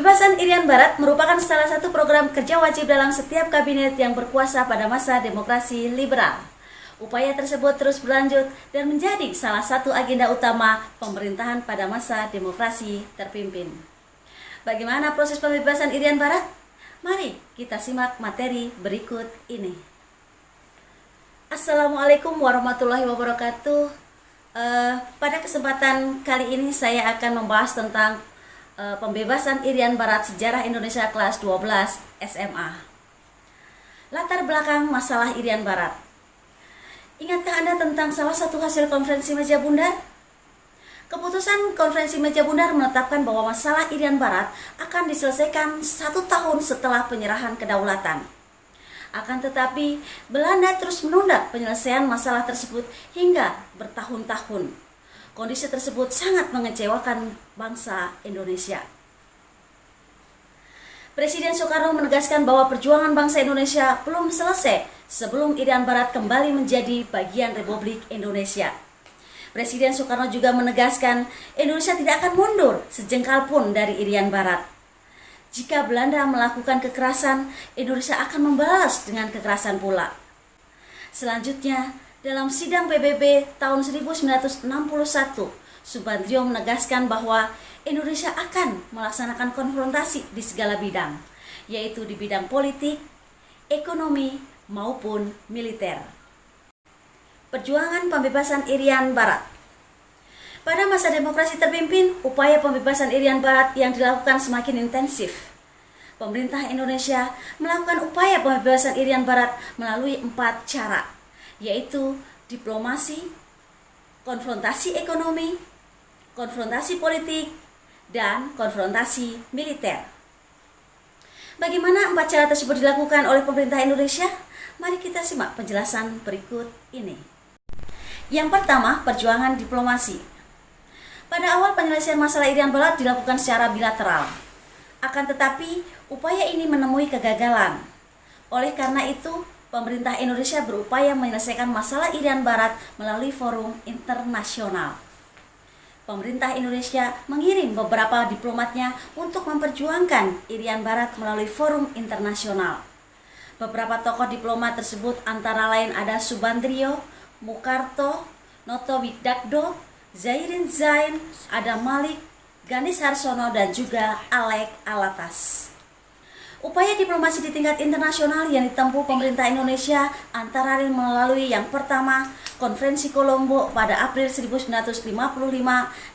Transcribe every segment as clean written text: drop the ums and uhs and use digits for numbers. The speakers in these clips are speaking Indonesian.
Pembebasan Irian Barat merupakan salah satu program kerja wajib dalam setiap kabinet yang berkuasa pada masa demokrasi liberal. Upaya tersebut terus berlanjut dan menjadi salah satu agenda utama pemerintahan pada masa demokrasi terpimpin. Bagaimana proses pembebasan Irian Barat? Mari kita simak materi berikut ini. Assalamualaikum warahmatullahi wabarakatuh. Pada kesempatan kali ini saya akan membahas tentang pembebasan Irian Barat Sejarah Indonesia kelas 12 SMA. Latar belakang masalah Irian Barat. Ingatkah Anda tentang salah satu hasil konferensi meja bundar? Keputusan konferensi meja bundar menetapkan bahwa masalah Irian Barat akan diselesaikan 1 tahun setelah penyerahan kedaulatan. Akan tetapi, Belanda terus menunda penyelesaian masalah tersebut hingga bertahun-tahun. Kondisi tersebut sangat mengecewakan bangsa Indonesia. Presiden Soekarno menegaskan bahwa perjuangan bangsa Indonesia belum selesai sebelum Irian Barat kembali menjadi bagian Republik Indonesia. Presiden Soekarno juga menegaskan Indonesia tidak akan mundur sejengkal pun dari Irian Barat. Jika Belanda melakukan kekerasan, Indonesia akan membalas dengan kekerasan pula. Selanjutnya, dalam sidang PBB tahun 1961, Subandrio menegaskan bahwa Indonesia akan melaksanakan konfrontasi di segala bidang, yaitu di bidang politik, ekonomi, maupun militer. Perjuangan pembebasan Irian Barat. Pada masa demokrasi terpimpin, upaya pembebasan Irian Barat yang dilakukan semakin intensif. Pemerintah Indonesia melakukan upaya pembebasan Irian Barat melalui 4 cara, yaitu diplomasi, konfrontasi ekonomi, konfrontasi politik, dan konfrontasi militer. Bagaimana 4 cara tersebut dilakukan oleh pemerintah Indonesia? Mari kita simak penjelasan berikut ini. Yang pertama, perjuangan diplomasi. Pada awal penyelesaian masalah Irian Barat dilakukan secara bilateral. Akan tetapi, upaya ini menemui kegagalan. Oleh karena itu, pemerintah Indonesia berupaya menyelesaikan masalah Irian Barat melalui forum internasional. Pemerintah Indonesia mengirim beberapa diplomatnya untuk memperjuangkan Irian Barat melalui forum internasional. Beberapa tokoh diplomat tersebut antara lain ada Subandrio, Mukarto, Noto Widakdo, Zairin Zain, Adam Malik, Ganis Harsono, dan juga Alek Alatas. Upaya diplomasi di tingkat internasional yang ditempuh pemerintah Indonesia antara lain melalui yang pertama, Konferensi Kolombo pada April 1955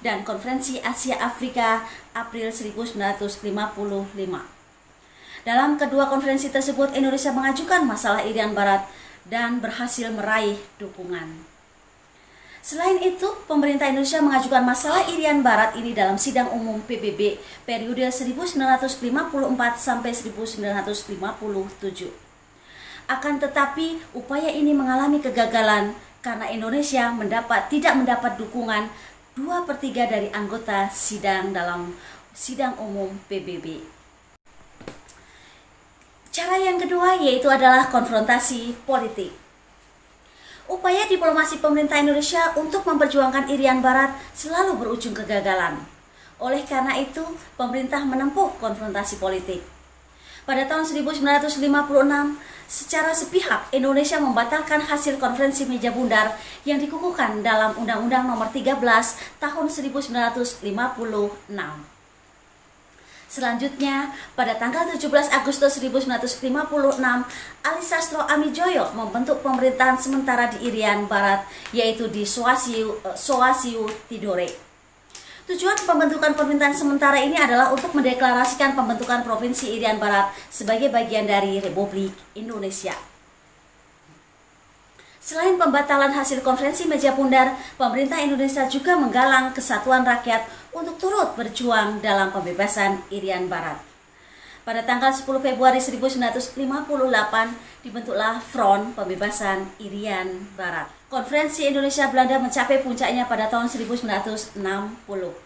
dan Konferensi Asia Afrika April 1955. Dalam kedua konferensi tersebut, Indonesia mengajukan masalah Irian Barat dan berhasil meraih dukungan. Selain itu, pemerintah Indonesia mengajukan masalah Irian Barat ini dalam sidang umum PBB periode 1954 sampai 1957. Akan tetapi, upaya ini mengalami kegagalan karena Indonesia tidak mendapat dukungan 2/3 dari anggota sidang dalam sidang umum PBB. Cara yang kedua yaitu adalah konfrontasi politik. Upaya diplomasi pemerintah Indonesia untuk memperjuangkan Irian Barat selalu berujung kegagalan. Oleh karena itu, pemerintah menempuh konfrontasi politik. Pada tahun 1956, secara sepihak Indonesia membatalkan hasil konferensi meja bundar yang dikukuhkan dalam Undang-Undang Nomor 13 Tahun 1956. Selanjutnya, pada tanggal 17 Agustus 1956, Ali Sastro Amijoyo membentuk pemerintahan sementara di Irian Barat, yaitu di Soasiu Tidore. Tujuan pembentukan pemerintahan sementara ini adalah untuk mendeklarasikan pembentukan Provinsi Irian Barat sebagai bagian dari Republik Indonesia. Selain pembatalan hasil konferensi meja bundar, pemerintah Indonesia juga menggalang kesatuan rakyat untuk turut berjuang dalam pembebasan Irian Barat. Pada tanggal 10 Februari 1958 dibentuklah Front Pembebasan Irian Barat. Konferensi Indonesia Belanda mencapai puncaknya pada tahun 1960.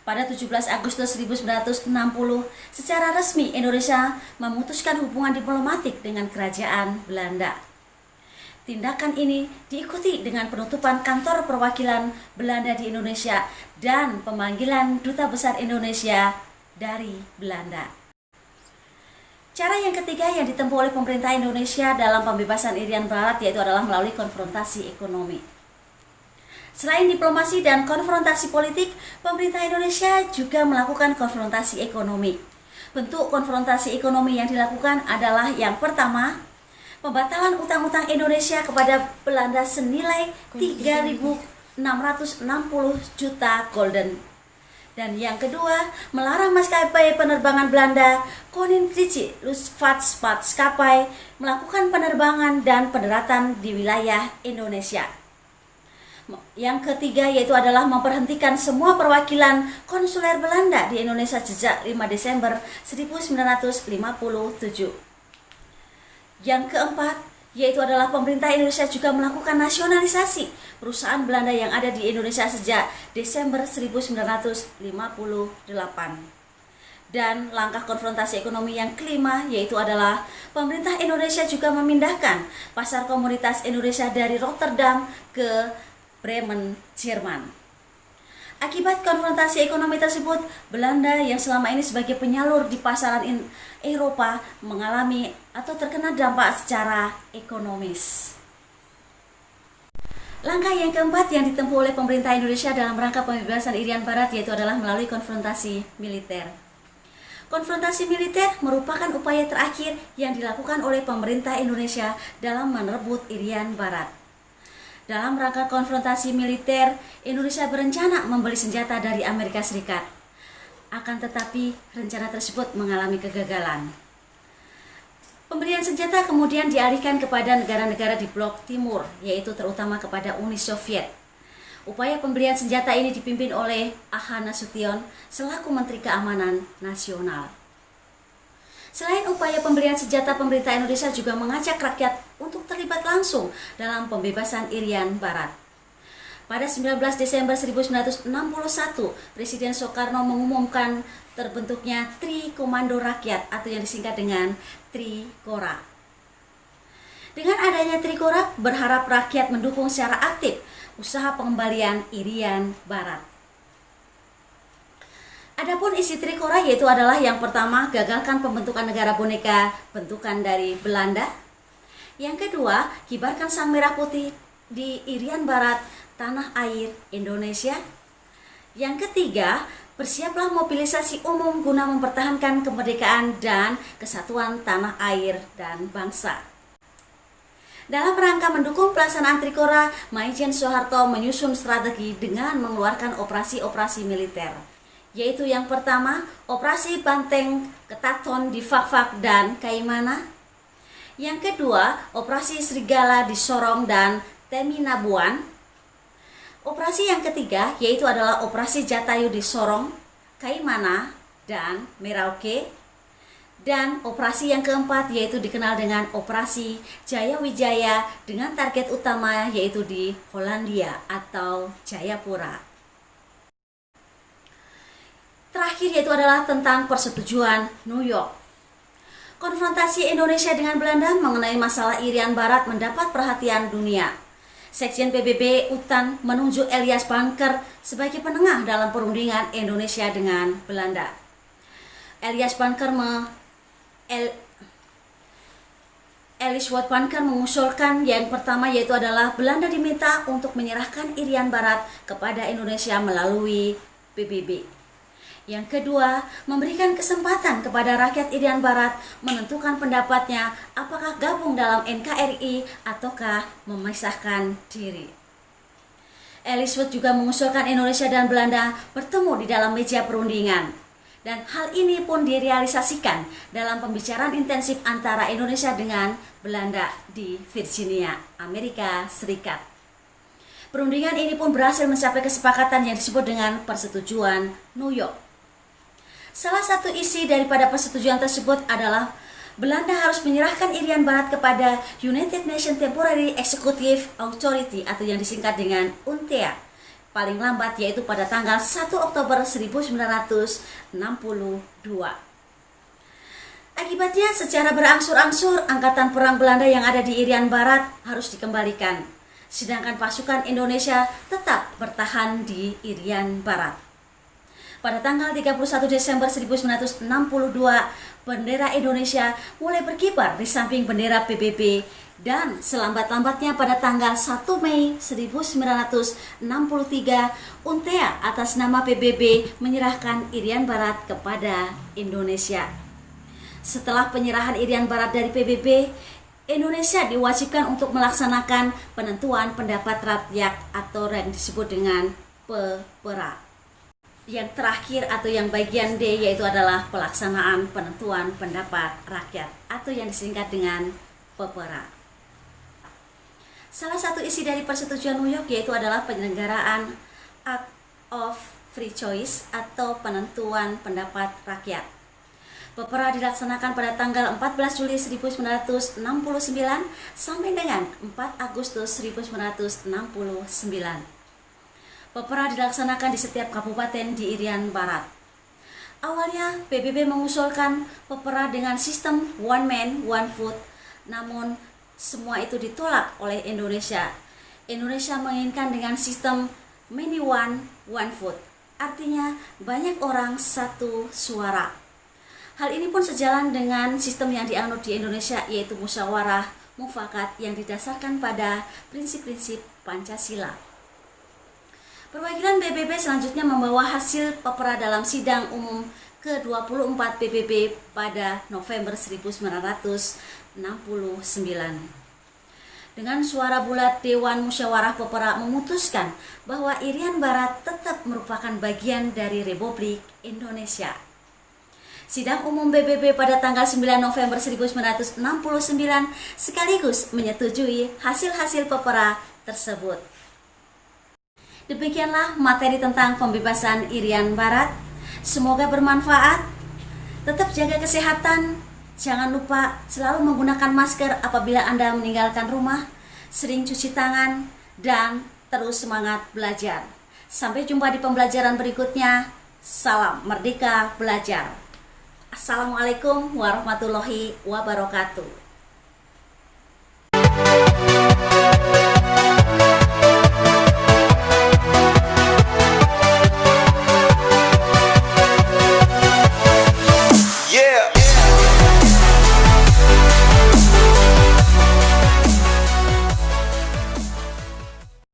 Pada 17 Agustus 1960, secara resmi Indonesia memutuskan hubungan diplomatik dengan Kerajaan Belanda. Tindakan ini diikuti dengan penutupan kantor perwakilan Belanda di Indonesia dan pemanggilan Duta Besar Indonesia dari Belanda. Cara yang ketiga yang ditempuh oleh pemerintah Indonesia dalam pembebasan Irian Barat yaitu adalah melalui konfrontasi ekonomi. Selain diplomasi dan konfrontasi politik, pemerintah Indonesia juga melakukan konfrontasi ekonomi. Bentuk konfrontasi ekonomi yang dilakukan adalah yang pertama, pembatalan utang-utang Indonesia kepada Belanda senilai 3.660 juta gulden. Dan yang kedua, melarang maskapai penerbangan Belanda Koninklijke Luchtvaartmaatschappij melakukan penerbangan dan pendaratan di wilayah Indonesia. Yang ketiga yaitu adalah memberhentikan semua perwakilan konsuler Belanda di Indonesia sejak 5 Desember 1957. Yang keempat yaitu adalah pemerintah Indonesia juga melakukan nasionalisasi perusahaan Belanda yang ada di Indonesia sejak Desember 1958. Dan langkah konfrontasi ekonomi yang kelima yaitu adalah pemerintah Indonesia juga memindahkan pasar komoditas Indonesia dari Rotterdam ke Bremen, Jerman. Akibat konfrontasi ekonomi tersebut, Belanda yang selama ini sebagai penyalur di pasaran Eropa mengalami atau terkena dampak secara ekonomis. Langkah yang keempat yang ditempuh oleh pemerintah Indonesia dalam rangka pembebasan Irian Barat yaitu adalah melalui konfrontasi militer. Konfrontasi militer merupakan upaya terakhir yang dilakukan oleh pemerintah Indonesia dalam merebut Irian Barat. Dalam rangka konfrontasi militer, Indonesia berencana membeli senjata dari Amerika Serikat. Akan tetapi, rencana tersebut mengalami kegagalan. Pemberian senjata kemudian dialihkan kepada negara-negara di blok timur, yaitu terutama kepada Uni Soviet. Upaya pembelian senjata ini dipimpin oleh A.H. Nasution selaku Menteri Keamanan Nasional. Selain upaya pembelian senjata, pemerintah Indonesia juga mengajak rakyat untuk terlibat langsung dalam pembebasan Irian Barat. Pada 19 Desember 1961, Presiden Soekarno mengumumkan terbentuknya Tri Komando Rakyat atau yang disingkat dengan Trikora. Dengan adanya Trikora, berharap rakyat mendukung secara aktif usaha pengembalian Irian Barat. Adapun isi Trikora yaitu adalah yang pertama, gagalkan pembentukan negara boneka bentukan dari Belanda. Yang kedua, kibarkan sang merah putih di Irian Barat, tanah air Indonesia. Yang ketiga, bersiaplah mobilisasi umum guna mempertahankan kemerdekaan dan kesatuan tanah air dan bangsa. Dalam rangka mendukung pelaksanaan Trikora, Maijen Soeharto menyusun strategi dengan mengeluarkan operasi-operasi militer, yaitu yang pertama, Operasi Banteng Ketaton di Fak-Fak dan Kaimana. Yang kedua, Operasi Serigala di Sorong dan Teminabuan. Operasi yang ketiga yaitu adalah Operasi Jatayu di Sorong, Kaimana, dan Merauke. Dan operasi yang keempat yaitu dikenal dengan Operasi Jaya Wijaya dengan target utama yaitu di Hollandia atau Jayapura. Terakhir yaitu adalah tentang persetujuan New York. Konfrontasi Indonesia dengan Belanda mengenai masalah Irian Barat mendapat perhatian dunia. Sekjen PBB UTAN menunjuk Elias Banker sebagai penengah dalam perundingan Indonesia dengan Belanda. Elias Banker mengusulkan yang pertama yaitu adalah Belanda diminta untuk menyerahkan Irian Barat kepada Indonesia melalui PBB. Yang kedua, memberikan kesempatan kepada rakyat Irian Barat menentukan pendapatnya apakah gabung dalam NKRI ataukah memisahkan diri. Ellsworth juga mengusulkan Indonesia dan Belanda bertemu di dalam meja perundingan. Dan hal ini pun direalisasikan dalam pembicaraan intensif antara Indonesia dengan Belanda di Virginia, Amerika Serikat. Perundingan ini pun berhasil mencapai kesepakatan yang disebut dengan Persetujuan New York. Salah satu isi daripada persetujuan tersebut adalah Belanda harus menyerahkan Irian Barat kepada United Nations Temporary Executive Authority atau yang disingkat dengan UNTEA. Paling lambat yaitu pada tanggal 1 Oktober 1962. Akibatnya secara berangsur-angsur angkatan perang Belanda yang ada di Irian Barat harus dikembalikan, sedangkan pasukan Indonesia tetap bertahan di Irian Barat. pada tanggal 31 Desember 1962, bendera Indonesia mulai berkibar di samping bendera PBB dan selambat-lambatnya pada tanggal 1 Mei 1963, UNTEA atas nama PBB menyerahkan Irian Barat kepada Indonesia. Setelah penyerahan Irian Barat dari PBB, Indonesia diwajibkan untuk melaksanakan penentuan pendapat rakyat atau yang disebut dengan PEPRA. Yang terakhir atau yang bagian D yaitu adalah pelaksanaan penentuan pendapat rakyat atau yang disingkat dengan PEPRA. Salah satu isi dari Persetujuan New York yaitu adalah penyelenggaraan Act of Free Choice atau penentuan pendapat rakyat. PEPRA dilaksanakan pada tanggal 14 Juli 1969 sampai dengan 4 Agustus 1969. PEPRA dilaksanakan di setiap kabupaten di Irian Barat. Awalnya PBB mengusulkan PEPRA dengan sistem one man one vote, namun semua itu ditolak oleh Indonesia. Indonesia menginginkan dengan sistem many one one vote, artinya banyak orang satu suara. Hal ini pun sejalan dengan sistem yang dianut di Indonesia yaitu musyawarah mufakat yang didasarkan pada prinsip-prinsip Pancasila. Perwakilan PBB selanjutnya membawa hasil PEPRA dalam sidang umum ke-24 PBB pada November 1969. Dengan suara bulat, Dewan Musyawarah PEPRA memutuskan bahwa Irian Barat tetap merupakan bagian dari Republik Indonesia. Sidang umum PBB pada tanggal 9 November 1969 sekaligus menyetujui hasil-hasil PEPRA tersebut. Demikianlah materi tentang pembebasan Irian Barat. Semoga bermanfaat. Tetap jaga kesehatan. Jangan lupa selalu menggunakan masker apabila Anda meninggalkan rumah. Sering cuci tangan dan terus semangat belajar. Sampai jumpa di pembelajaran berikutnya. Salam Merdeka Belajar. Assalamualaikum warahmatullahi wabarakatuh.